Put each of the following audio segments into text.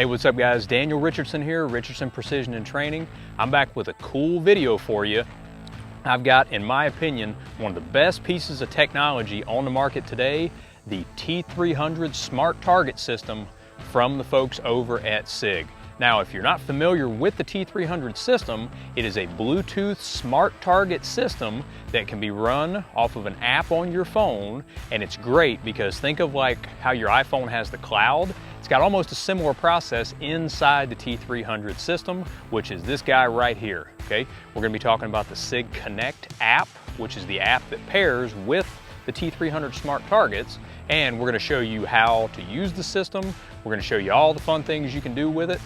Hey, what's up guys? Daniel Richardson here, Richardson Precision and Training. I'm back with a cool video for you. I've got, in my opinion, one of the best pieces of technology on the market today, the T300 Smart Target System from the folks over at Sig. Now, if you're not familiar with the T300 system, it is a Bluetooth smart target system that can be run off of an app on your phone, and it's great because think of like how your iPhone has the cloud. It's got almost a similar process inside the T300 system, which is this guy right here, okay? We're gonna be talking about the Sig Connect app, which is the app that pairs with the T300 Smart Targets, and we're gonna show you how to use the system. We're gonna show you all the fun things you can do with it.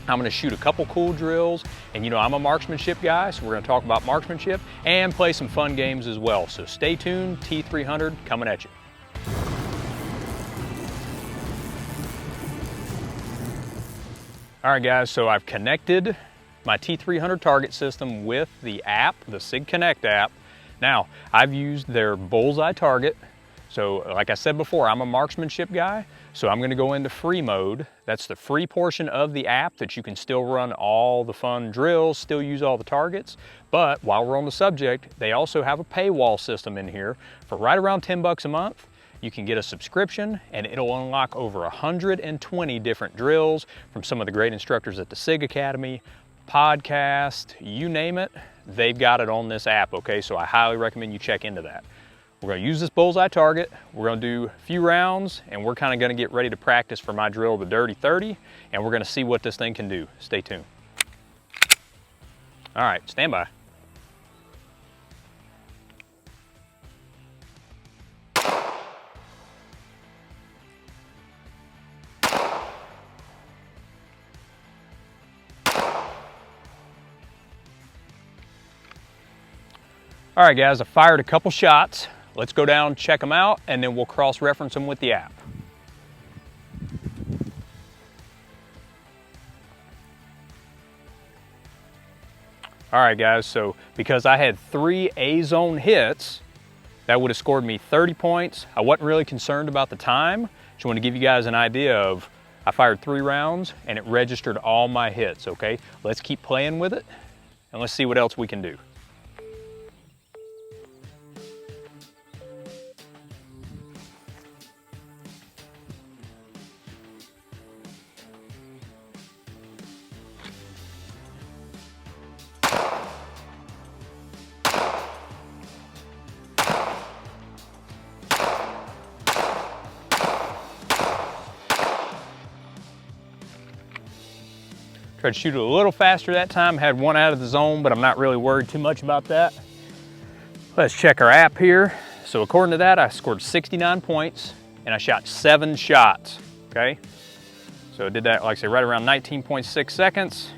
I'm gonna shoot a couple cool drills, and you know I'm a marksmanship guy, so we're gonna talk about marksmanship and play some fun games as well. So stay tuned, T300 coming at you. All right guys, so I've connected my T300 target system with the app, the Sig Connect app. Now, I've used their bullseye target. So like I said before, I'm a marksmanship guy, so I'm gonna go into free mode. That's the free portion of the app that you can still run all the fun drills, still use all the targets. But while we're on the subject, they also have a paywall system in here. For right around 10 bucks a month, you can get a subscription and it'll unlock over 120 different drills from some of the great instructors at the Sig Academy, podcast, you name it, they've got it on this app, okay? So I highly recommend you check into that. We're gonna use this bullseye target, we're gonna do a few rounds, and we're kinda gonna get ready to practice for my drill, the Dirty 30, and we're gonna see what this thing can do. Stay tuned. All right, stand by. All right guys, I fired a couple shots. Let's go down, check them out, and then we'll cross-reference them with the app. All right guys, so because I had 3 A-zone hits, that would have scored me 30 points. I wasn't really concerned about the time. Just want to give you guys an idea of, I fired 3 rounds and it registered all my hits, okay? Let's keep playing with it and let's see what else we can do. Tried to shoot it a little faster that time, had one out of the zone, but I'm not really worried too much about that. Let's check our app here. So according to that, I scored 69 points and I shot 7 shots, okay? So I did that, like I say, right around 19.6 seconds.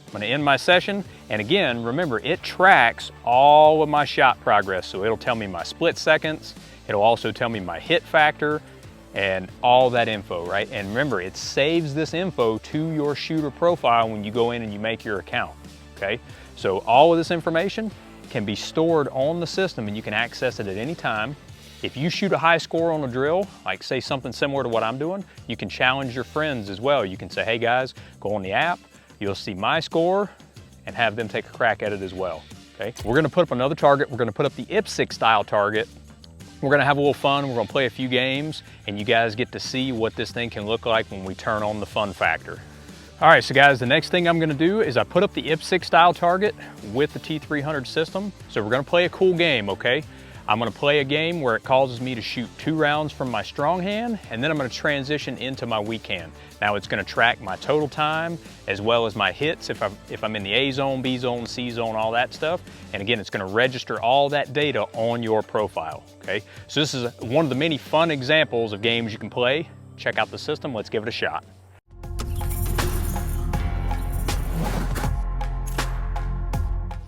I'm gonna end my session. And again, remember, it tracks all of my shot progress. So it'll tell me my split seconds. It'll also tell me my hit factor, and all that info, right? And remember, it saves this info to your shooter profile when you go in and you make your account, okay? So all of this information can be stored on the system and you can access it at any time. If you shoot a high score on a drill, like say something similar to what I'm doing, you can challenge your friends as well. You can say, hey guys, go on the app, you'll see my score and have them take a crack at it as well, okay? We're gonna put up another target. We're gonna put up the IPSC style target. We're gonna have a little fun, we're gonna play a few games, and you guys get to see what this thing can look like when we turn on the fun factor. All right, so guys, the next thing I'm gonna do is I put up the IPSC style target with the T300 system. So we're gonna play a cool game, okay? I'm gonna play a game where it causes me to shoot 2 rounds from my strong hand, and then I'm gonna transition into my weak hand. Now it's gonna track my total time as well as my hits if I'm in the A zone, B zone, C zone, all that stuff. And again, it's gonna register all that data on your profile, okay? So this is one of the many fun examples of games you can play. Check out the system, let's give it a shot.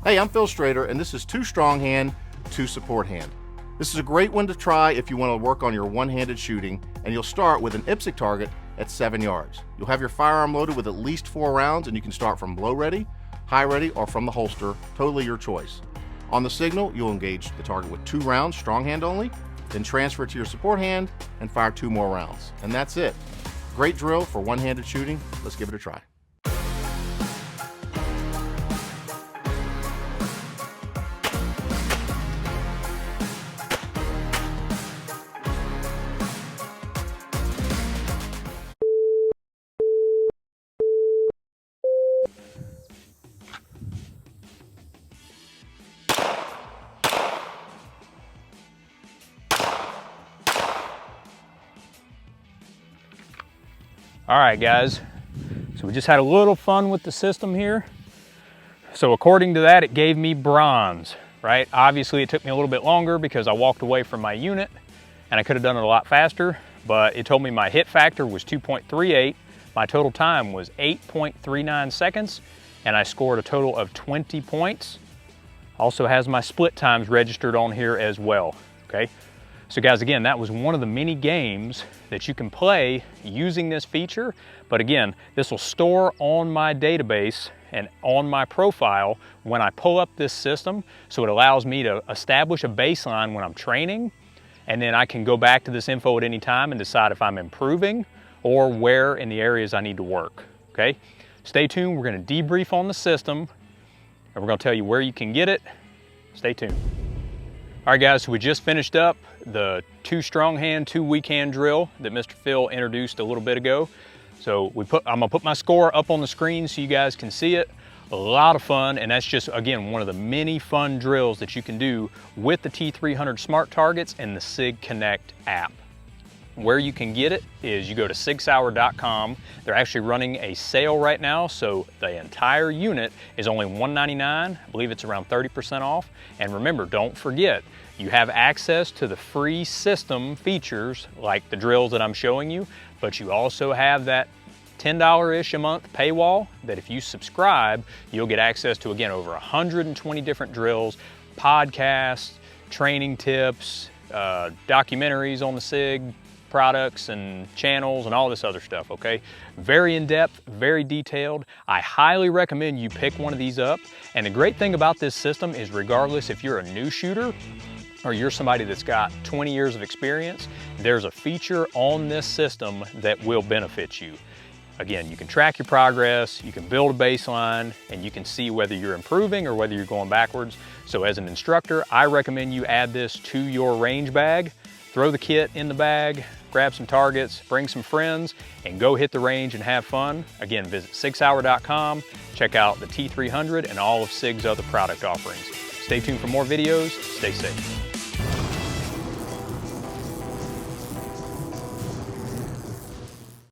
Hey, I'm Phil Strader, and this is 2 strong hand, 2 support hand. This is a great one to try if you want to work on your one-handed shooting, and you'll start with an IPSC target at 7 yards. You'll have your firearm loaded with at least 4 rounds, and you can start from low ready, high ready, or from the holster, totally your choice. On the signal, you'll engage the target with 2 rounds, strong hand only, then transfer to your support hand and fire 2 more rounds. And that's it. Great drill for one-handed shooting. Let's give it a try. All right, guys, so we just had a little fun with the system here. So according to that, it gave me bronze, right? Obviously, it took me a little bit longer because I walked away from my unit and I could have done it a lot faster, but it told me my hit factor was 2.38, my total time was 8.39 seconds, and I scored a total of 20 points. Also has my split times registered on here as well, okay? So guys, again, that was one of the many games that you can play using this feature. But again, this will store on my database and on my profile when I pull up this system. So it allows me to establish a baseline when I'm training. And then I can go back to this info at any time and decide if I'm improving or where in the areas I need to work, okay? Stay tuned, we're gonna debrief on the system and we're gonna tell you where you can get it. Stay tuned. All right, guys, so we just finished up the 2 strong hand, 2 weak hand drill that Mr. Phil introduced a little bit ago. So I'm gonna put my score up on the screen so you guys can see it. A lot of fun, and that's just, again, one of the many fun drills that you can do with the T300 Smart Targets and the Sig Connect app. Where you can get it is you go to sigsauer.com. They're actually running a sale right now, so the entire unit is only $199. I believe it's around 30% off. And remember, don't forget, you have access to the free system features like the drills that I'm showing you, but you also have that $10-ish a month paywall that if you subscribe, you'll get access to, again, over 120 different drills, podcasts, training tips, documentaries on the Sig products and channels and all this other stuff, okay? Very in-depth, very detailed. I highly recommend you pick one of these up. And the great thing about this system is regardless if you're a new shooter or you're somebody that's got 20 years of experience, there's a feature on this system that will benefit you. Again, you can track your progress, you can build a baseline, and you can see whether you're improving or whether you're going backwards. So as an instructor, I recommend you add this to your range bag, throw the kit in the bag, grab some targets, bring some friends, and go hit the range and have fun. Again, visit sigsauer.com, check out the T300 and all of Sig's other product offerings. Stay tuned for more videos, stay safe.